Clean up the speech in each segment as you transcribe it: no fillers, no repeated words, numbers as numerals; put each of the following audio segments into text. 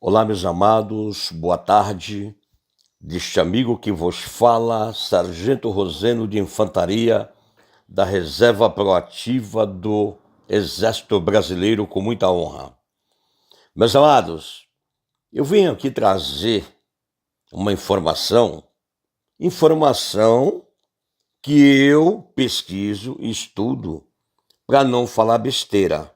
Olá, meus amados, boa tarde. Deste amigo que vos fala, Sargento Roseno de Infantaria, da Reserva Proativa do Exército Brasileiro, com muita honra. Meus amados, eu venho aqui trazer uma informação que eu pesquiso e estudo para não falar besteira.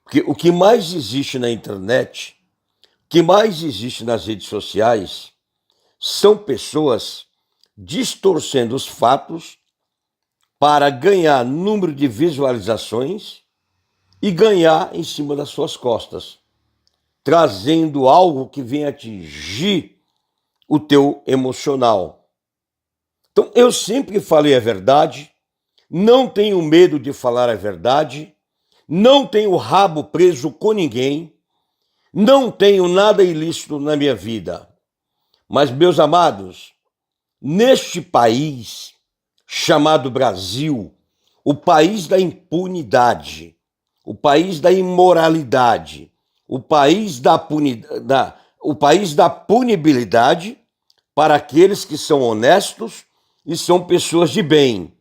Porque o que mais existe na internet, o que mais existe nas redes sociais, são pessoas distorcendo os fatos para ganhar número de visualizações e ganhar em cima das suas costas, trazendo algo que vem atingir o teu emocional. Então, eu sempre falei a verdade, não tenho medo de falar a verdade, não tenho rabo preso com ninguém, não tenho nada ilícito na minha vida. Mas, meus amados, neste país chamado Brasil, o país da impunidade, o país da imoralidade, o país da punibilidade para aqueles que são honestos e são pessoas de bem,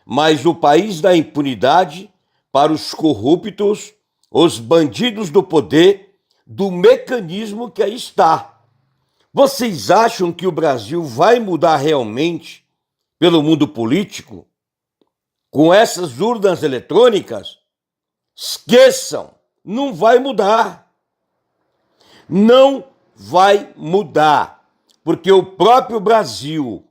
mas o país da impunidade para os corruptos, os bandidos do poder, do mecanismo que aí está. Vocês acham que o Brasil vai mudar realmente pelo mundo político com essas urnas eletrônicas? Esqueçam, não vai mudar. Não vai mudar, porque o próprio Brasil,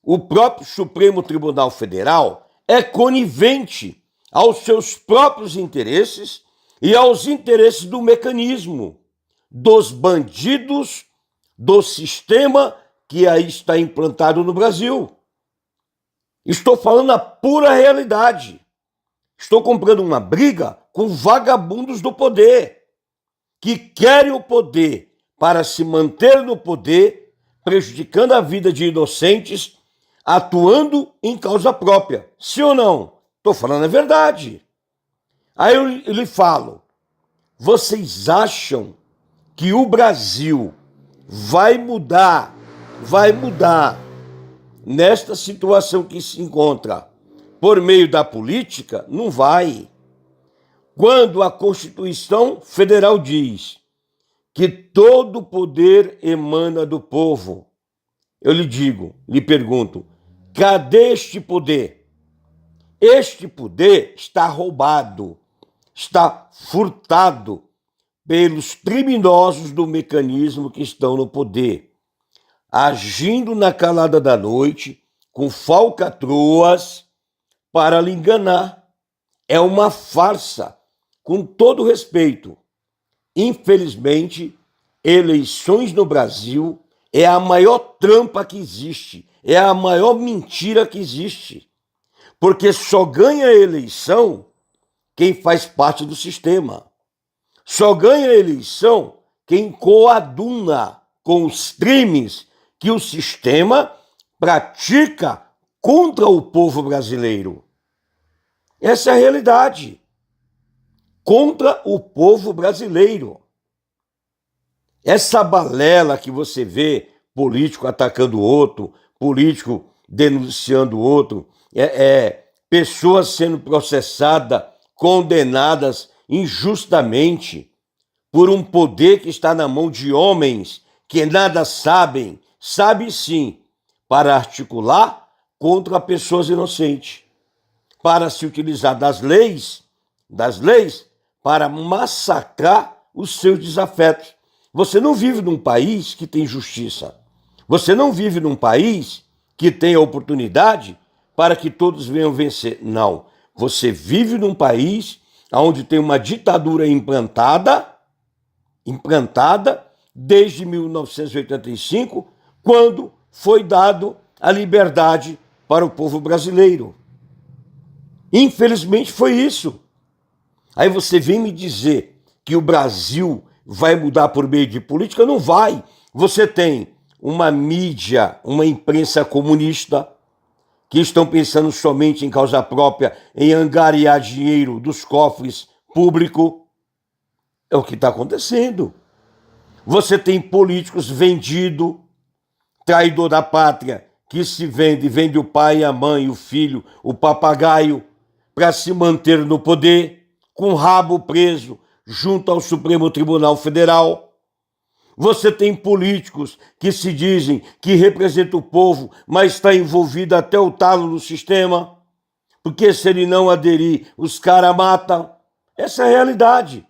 o próprio Supremo Tribunal Federal é conivente aos seus próprios interesses e aos interesses do mecanismo, dos bandidos, do sistema que aí está implantado no Brasil. Estou falando a pura realidade. Estou comprando uma briga com vagabundos do poder, que querem o poder para se manter no poder, prejudicando a vida de inocentes, atuando em causa própria. Sim ou não? Estou falando a verdade. Aí eu lhe falo, vocês acham que o Brasil vai mudar nesta situação que se encontra por meio da política? Não vai. Quando a Constituição Federal diz que todo poder emana do povo, eu lhe pergunto, cadê este poder? Este poder está roubado, está furtado pelos criminosos do mecanismo que estão no poder, agindo na calada da noite, com falcatruas, para lhe enganar. É uma farsa, com todo respeito. Infelizmente, eleições no Brasil é a maior trampa que existe, é a maior mentira que existe, porque só ganha a eleição quem faz parte do sistema. Só ganha a eleição quem coaduna com os crimes que o sistema pratica contra o povo brasileiro. Essa é a realidade. Contra o povo brasileiro. Essa balela que você vê, político atacando o outro, político denunciando o outro, pessoas sendo processadas, condenadas injustamente por um poder que está na mão de homens que nada sabem, sabe sim, para articular contra pessoas inocentes, para se utilizar das leis para massacrar os seus desafetos. Você não vive num país que tem justiça. Você não vive num país que tem a oportunidade para que todos venham vencer. Não. Você vive num país onde tem uma ditadura implantada desde 1985, quando foi dado a liberdade para o povo brasileiro. Infelizmente foi isso. Aí você vem me dizer que o Brasil vai mudar por meio de política? Não vai. Você tem uma mídia, uma imprensa comunista, que estão pensando somente em causa própria, em angariar dinheiro dos cofres públicos. É o que está acontecendo. Você tem políticos vendidos, traidor da pátria, que se vende o pai, a mãe, o filho, o papagaio, para se manter no poder, com o rabo preso junto ao Supremo Tribunal Federal. Você tem políticos que se dizem que representam o povo, mas está envolvido até o talo no sistema, porque se ele não aderir, os caras matam. Essa é a realidade.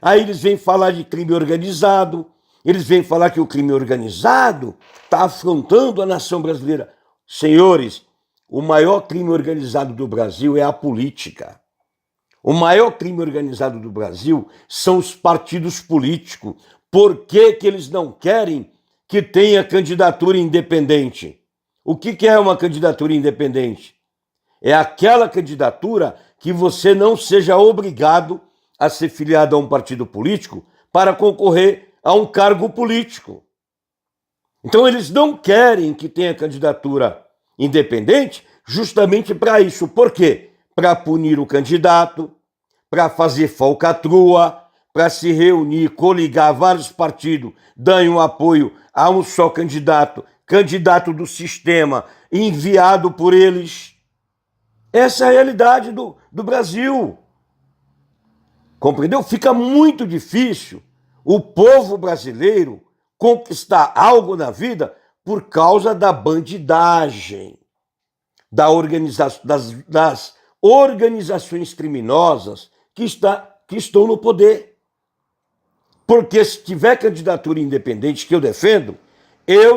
Aí eles vêm falar de crime organizado, eles vêm falar que o crime organizado está afrontando a nação brasileira. Senhores, o maior crime organizado do Brasil é a política. O maior crime organizado do Brasil são os partidos políticos. Por que que eles não querem que tenha candidatura independente? O que é uma candidatura independente? É aquela candidatura que você não seja obrigado a ser filiado a um partido político para concorrer a um cargo político. Então eles não querem que tenha candidatura independente justamente para isso. Por quê? Para punir o candidato, para fazer falcatrua, para se reunir, coligar vários partidos, darem um apoio a um só candidato, candidato do sistema, enviado por eles. Essa é a realidade do Brasil. Compreendeu? Fica muito difícil o povo brasileiro conquistar algo na vida por causa da bandidagem, das organizações criminosas que estão no poder. Porque se tiver candidatura independente, que eu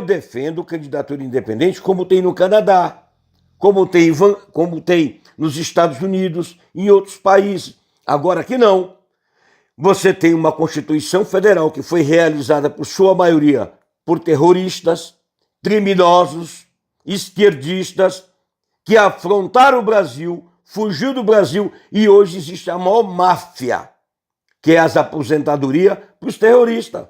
defendo candidatura independente como tem no Canadá, como tem nos Estados Unidos e em outros países. Agora aqui não. Você tem uma Constituição Federal que foi realizada por sua maioria por terroristas, criminosos, esquerdistas, que afrontaram o Brasil, fugiu do Brasil e hoje existe a maior máfia, que é as aposentadorias para os terroristas.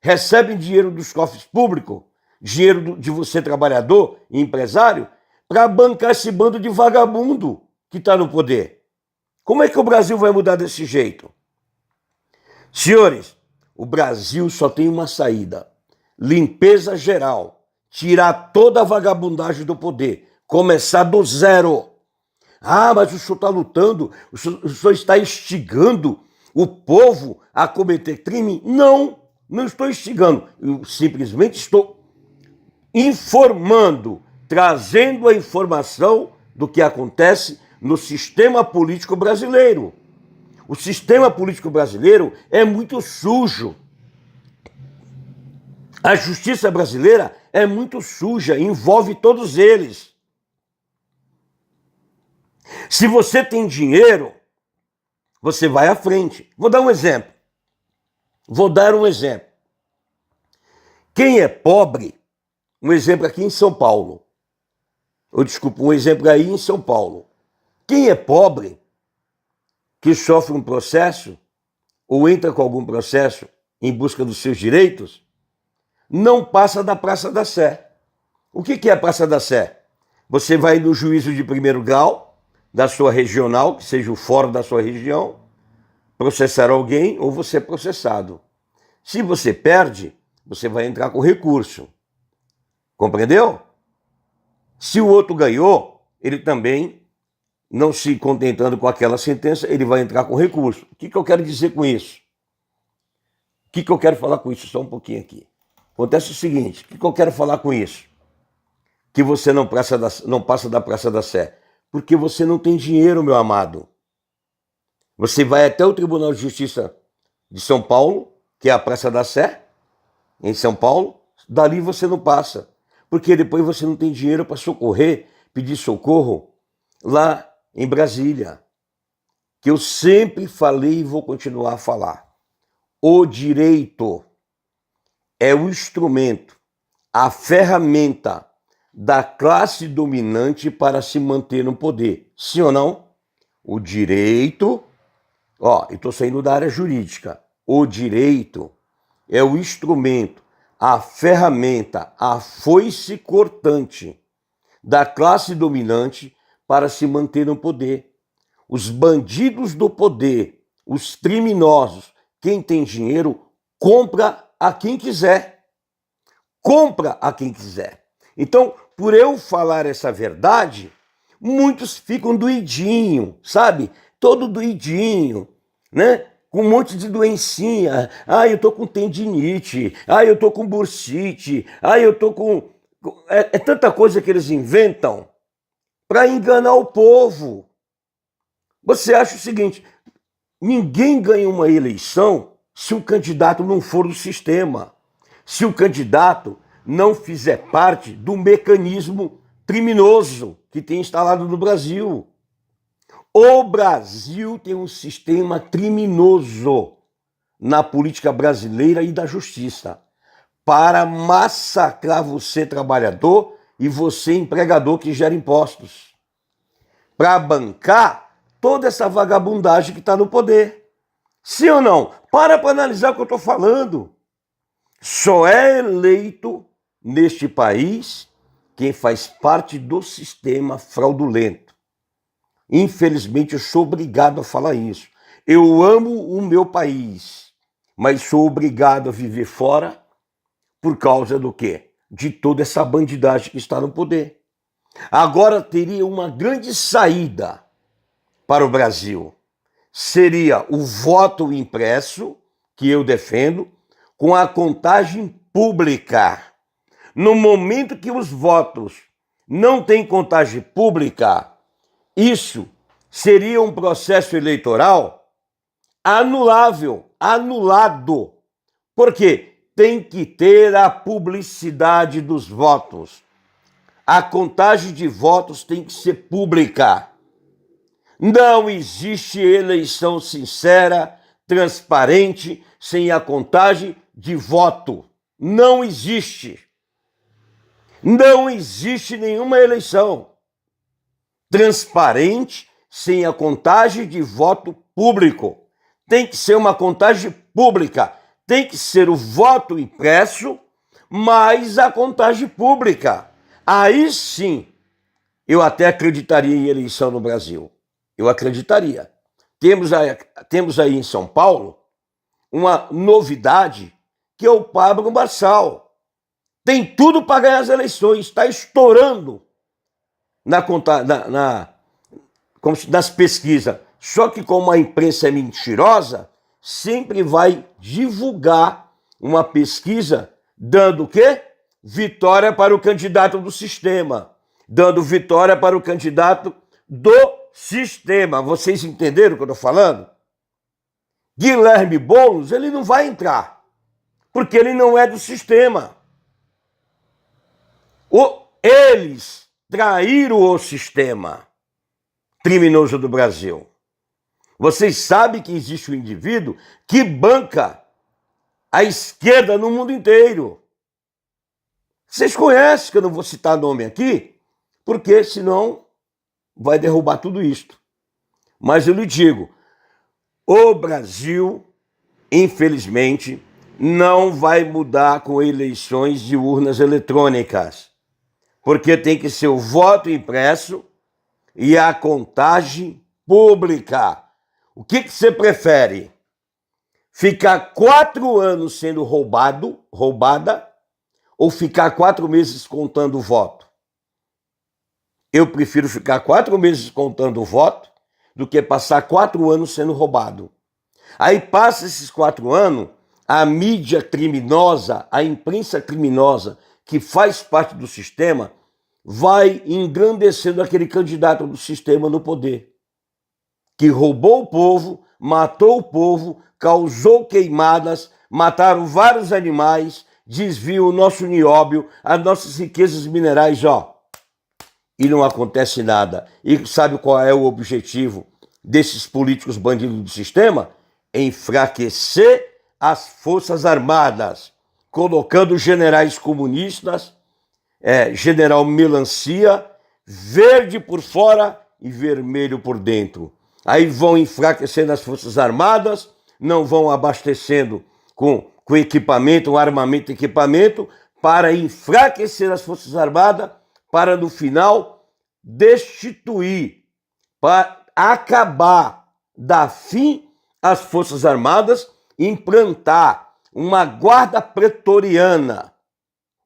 Recebem dinheiro dos cofres públicos, dinheiro de você trabalhador e empresário, para bancar esse bando de vagabundo que está no poder. Como é que o Brasil vai mudar desse jeito? Senhores, o Brasil só tem uma saída: limpeza geral, tirar toda a vagabundagem do poder, começar do zero. Ah, mas o senhor está lutando, o senhor está instigando o povo a cometer crime? Não, não estou instigando, eu simplesmente estou informando, trazendo a informação do que acontece no sistema político brasileiro. O sistema político brasileiro é muito sujo. A justiça brasileira é muito suja, envolve todos eles. Se você tem dinheiro, você vai à frente. Vou dar um exemplo. Quem é pobre, um exemplo aqui em São Paulo. Um exemplo aí em São Paulo. Quem é pobre, que sofre um processo, ou entra com algum processo em busca dos seus direitos, não passa da Praça da Sé. O que é a Praça da Sé? Você vai no juízo de primeiro grau, da sua regional, que seja o fórum da sua região, processar alguém ou você é processado. Se você perde, você vai entrar com recurso. Compreendeu? Se o outro ganhou, ele também, não se contentando com aquela sentença, ele vai entrar com recurso. O que eu quero dizer com isso? O que eu quero falar com isso? Só um pouquinho aqui. Acontece o seguinte, o que eu quero falar com isso? Que você não passa da Praça da Sé. Porque você não tem dinheiro, meu amado. Você vai até o Tribunal de Justiça de São Paulo, que é a Praça da Sé, em São Paulo, dali você não passa. Porque depois você não tem dinheiro para socorrer, pedir socorro lá em Brasília. Que eu sempre falei e vou continuar a falar. O direito é o instrumento, a ferramenta da classe dominante para se manter no poder. Sim ou não? O direito, eu estou saindo da área jurídica. O direito é o instrumento, a ferramenta, a foice cortante da classe dominante para se manter no poder. Os bandidos do poder, os criminosos, quem tem dinheiro, compra a quem quiser. Compra a quem quiser. Então, por eu falar essa verdade, muitos ficam doidinho, sabe? Todo doidinho, né? Com um monte de doencinha. Ah, eu tô com tendinite. Ah, eu tô com bursite. Ah, eu tô com... É tanta coisa que eles inventam para enganar o povo. Você acha o seguinte, ninguém ganha uma eleição se o candidato não for do sistema. Se o candidato não fizer parte do mecanismo criminoso que tem instalado no Brasil. O Brasil tem um sistema criminoso na política brasileira e da justiça para massacrar você, trabalhador, e você, empregador, que gera impostos, para bancar toda essa vagabundagem que está no poder. Sim ou não? Para analisar o que eu estou falando. Só é eleito neste país quem faz parte do sistema fraudulento. Infelizmente, eu sou obrigado a falar isso. Eu amo o meu país, mas sou obrigado a viver fora por causa do quê? De toda essa bandidagem que está no poder. Agora teria uma grande saída para o Brasil. Seria o voto impresso, que eu defendo, com a contagem pública. No momento que os votos não têm contagem pública, isso seria um processo eleitoral anulável, anulado. Por quê? Tem que ter a publicidade dos votos. A contagem de votos tem que ser pública. Não existe eleição sincera, transparente, sem a contagem de voto. Não existe. Não existe nenhuma eleição transparente sem a contagem de voto público. Tem que ser uma contagem pública. Tem que ser o voto impresso mais a contagem pública. Aí sim, eu até acreditaria em eleição no Brasil. Eu acreditaria. Temos aí em São Paulo uma novidade que é o Pablo Marçal. Tem tudo para ganhar as eleições, está estourando nas pesquisas. Só que como a imprensa é mentirosa, sempre vai divulgar uma pesquisa dando o quê? Vitória para o candidato do sistema. Dando vitória para o candidato do sistema. Vocês entenderam o que eu estou falando? Guilherme Boulos, ele não vai entrar, porque ele não é do sistema. Eles traíram o sistema criminoso do Brasil. Vocês sabem que existe um indivíduo que banca a esquerda no mundo inteiro. Vocês conhecem, que eu não vou citar nome aqui, porque senão vai derrubar tudo isto. Mas eu lhe digo, o Brasil, infelizmente, não vai mudar com eleições de urnas eletrônicas, porque tem que ser o voto impresso e a contagem pública. O que você prefere? Ficar 4 anos sendo roubada, ou ficar 4 meses contando o voto? Eu prefiro ficar 4 meses contando o voto do que passar 4 anos sendo roubado. Aí passa esses 4 anos, a mídia criminosa, a imprensa criminosa, que faz parte do sistema, vai engrandecendo aquele candidato do sistema no poder, que roubou o povo, matou o povo, causou queimadas, mataram vários animais, desviam o nosso nióbio, as nossas riquezas minerais, e não acontece nada. E sabe qual é o objetivo desses políticos bandidos do sistema? Enfraquecer as Forças Armadas, colocando generais comunistas, general melancia, verde por fora e vermelho por dentro. Aí vão enfraquecendo as Forças Armadas, não vão abastecendo com equipamento, armamento e equipamento, para enfraquecer as Forças Armadas, para no final destituir, para acabar, dar fim às Forças Armadas, implantar uma guarda pretoriana.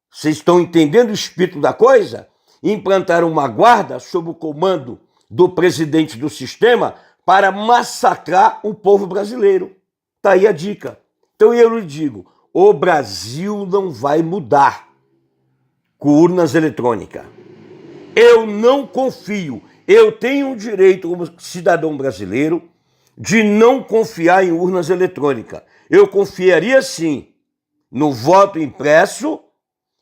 Vocês estão entendendo o espírito da coisa? Implantaram uma guarda sob o comando do presidente do sistema para massacrar o povo brasileiro. Está aí a dica. Então eu lhe digo, o Brasil não vai mudar com urnas eletrônicas. Eu não confio. Eu tenho o direito, como cidadão brasileiro, de não confiar em urnas eletrônicas. Eu confiaria, sim, no voto impresso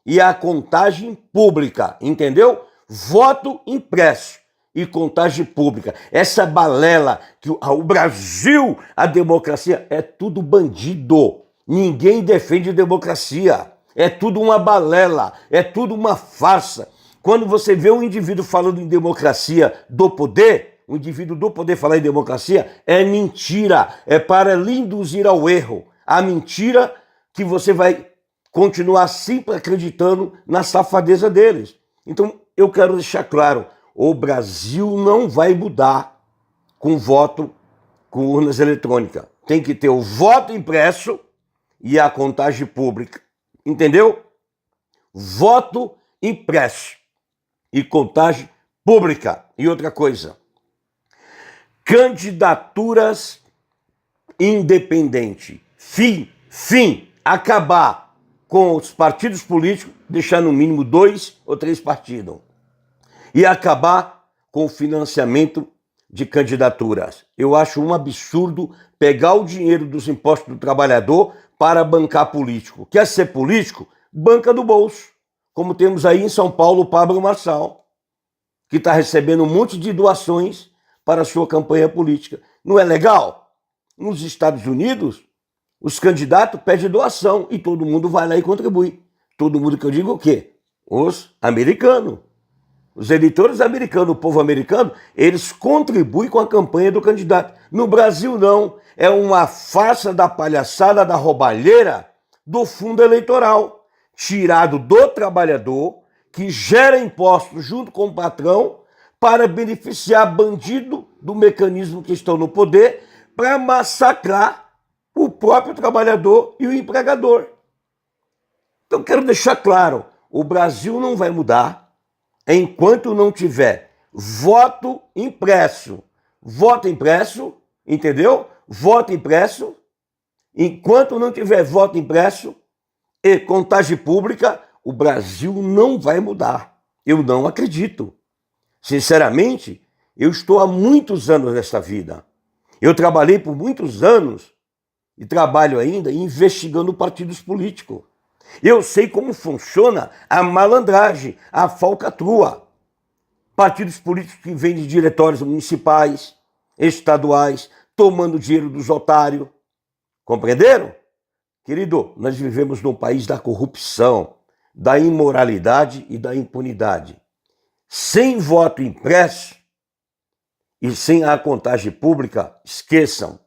e a contagem pública, entendeu? Voto impresso e contagem pública. Essa balela que o Brasil, a democracia, é tudo bandido. Ninguém defende democracia. É tudo uma balela, é tudo uma farsa. Quando você vê um indivíduo falando em democracia do poder, o indivíduo do poder falar em democracia, é mentira, é para lhe induzir ao erro. A mentira que você vai continuar sempre acreditando na safadeza deles. Então, eu quero deixar claro, o Brasil não vai mudar com voto com urnas eletrônicas. Tem que ter o voto impresso e a contagem pública. Entendeu? Voto impresso e contagem pública. E outra coisa, candidaturas independentes. Fim. Acabar com os partidos políticos, deixar no mínimo 2 ou 3 partidos. E acabar com o financiamento de candidaturas. Eu acho um absurdo pegar o dinheiro dos impostos do trabalhador para bancar político. Quer ser político? Banca do bolso. Como temos aí em São Paulo o Pablo Marçal, que está recebendo um monte de doações para a sua campanha política. Não é legal? Nos Estados Unidos, os candidatos pedem doação e todo mundo vai lá e contribui. Todo mundo que eu digo o quê? Os americanos. Os eleitores americanos, o povo americano, eles contribuem com a campanha do candidato. No Brasil, não. É uma farsa da palhaçada, da roubalheira do fundo eleitoral, tirado do trabalhador, que gera impostos junto com o patrão, para beneficiar bandido do mecanismo que estão no poder, para massacrar o próprio trabalhador e o empregador. Então, quero deixar claro, o Brasil não vai mudar enquanto não tiver voto impresso. Voto impresso, entendeu? Voto impresso. Enquanto não tiver voto impresso e contagem pública, o Brasil não vai mudar. Eu não acredito. Sinceramente, eu estou há muitos anos nessa vida. Eu trabalhei por muitos anos e trabalho ainda investigando partidos políticos. Eu sei como funciona a malandragem, a falcatrua. Partidos políticos que vêm de diretórios municipais, estaduais, tomando dinheiro dos otários. Compreenderam? Querido, nós vivemos num país da corrupção, da imoralidade e da impunidade. Sem voto impresso e sem a contagem pública, esqueçam,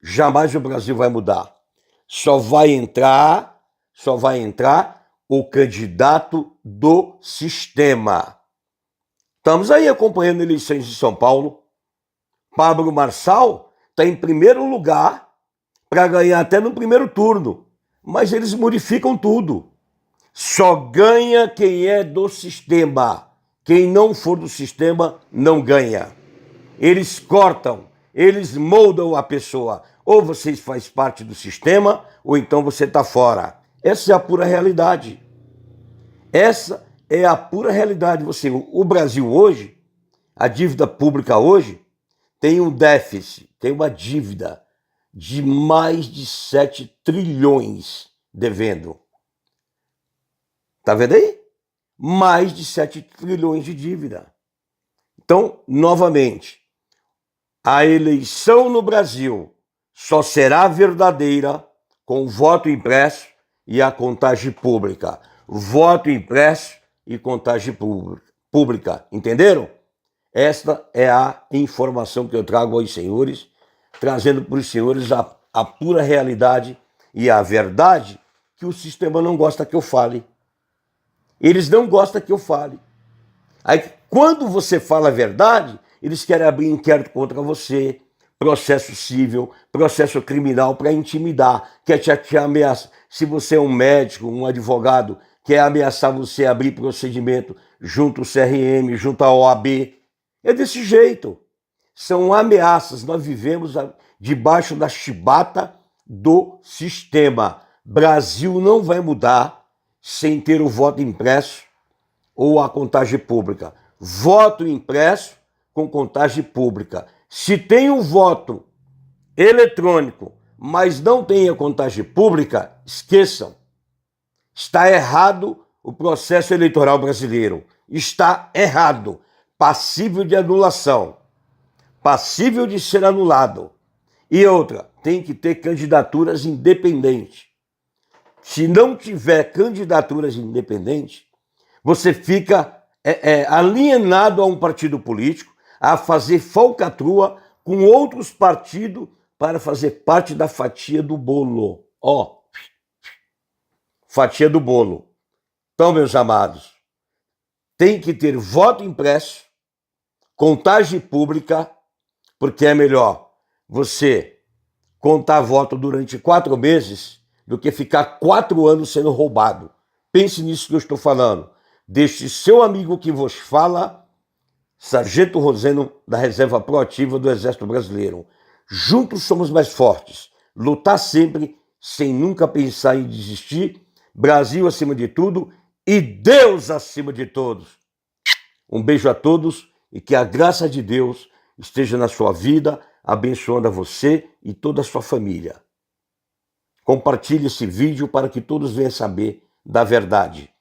jamais o Brasil vai mudar. Só vai entrar o candidato do sistema. Estamos aí acompanhando eleições de São Paulo. Pablo Marçal está em primeiro lugar para ganhar até no primeiro turno. Mas eles modificam tudo. Só ganha quem é do sistema. Quem não for do sistema não ganha. Eles cortam, eles moldam a pessoa. Ou você faz parte do sistema, ou então você está fora. Essa é a pura realidade. Essa é a pura realidade. O Brasil hoje, a dívida pública hoje, tem um déficit, tem uma dívida de mais de 7 trilhões devendo. Tá vendo aí? Mais de 7 trilhões de dívida. Então, novamente, a eleição no Brasil só será verdadeira com o voto impresso e a contagem pública. Voto impresso e contagem pública. Entenderam? Esta é a informação que eu trago aos senhores, trazendo para os senhores a pura realidade e a verdade que o sistema não gosta que eu fale. Eles não gostam que eu fale. Aí, quando você fala a verdade, eles querem abrir inquérito contra você, processo civil, processo criminal para intimidar, quer te se você é um médico, um advogado, quer ameaçar você a abrir procedimento junto ao CRM, junto à OAB. É desse jeito. São ameaças. Nós vivemos debaixo da chibata do sistema. Brasil não vai mudar sem ter o voto impresso ou a contagem pública. Voto impresso com contagem pública. Se tem um voto eletrônico, mas não tem a contagem pública, esqueçam. Está errado o processo eleitoral brasileiro. Está errado. Passível de anulação. Passível de ser anulado. E outra, tem que ter candidaturas independentes. Se não tiver candidaturas independentes, você fica alienado a um partido político, a fazer falcatrua com outros partidos para fazer parte da fatia do bolo. Fatia do bolo. Então, meus amados, tem que ter voto impresso, contagem pública, porque é melhor você contar voto durante 4 meses do que ficar 4 anos sendo roubado. Pense nisso que eu estou falando. Deste seu amigo que vos fala, Sargento Roseno, da Reserva Proativa do Exército Brasileiro. Juntos somos mais fortes. Lutar sempre, sem nunca pensar em desistir. Brasil acima de tudo e Deus acima de todos. Um beijo a todos e que a graça de Deus esteja na sua vida, abençoando a você e toda a sua família. Compartilhe esse vídeo para que todos venham saber da verdade.